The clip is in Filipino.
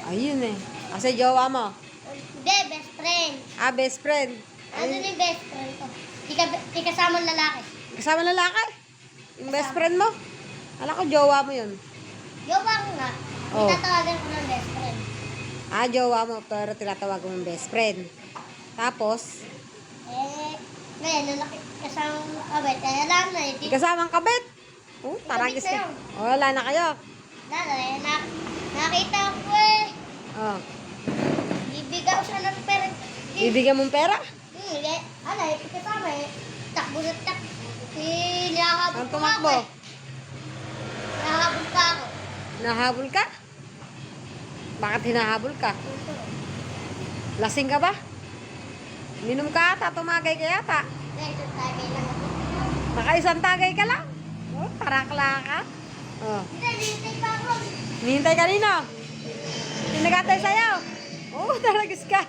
Ayun eh. Kasi jowa mo. Hindi, best friend. Ah, best friend. Ano yung best friend ko? Di kasama ng lalaki. Kasama lalaki? Yung best friend mo? Alam ko, jowa mo yun. Jowa ko nga. Oh. Itatawagan ko ng best friend. Ah, jowa mo, pero tinatawag mo yung best friend. Tapos, Ngayon, nung kasamang kabit, alam na, hindi kasamang kabit. Oh, taragis ka. Oh, wala na kayo. Nakita ko eh. Oh. Bibigyan ko siya ng pera. Bibigyan mong pera? Ano, kasama eh. Takbo na takbo. Hinahabol Ang ko tumakbo? ako eh. Hinahabol pa ako. Nahabol ka? Bakit hinahabol ka? Lasing ka ba? Minom ka ata, tumagay ka yata. Ito tayo lang. Nakaisang tagay ka lang. Oh, tarakla ka. Oh. Hintay pa ako. Hinihintay kanino? Sino nag-atay sa'yo? Oh, taragis ka.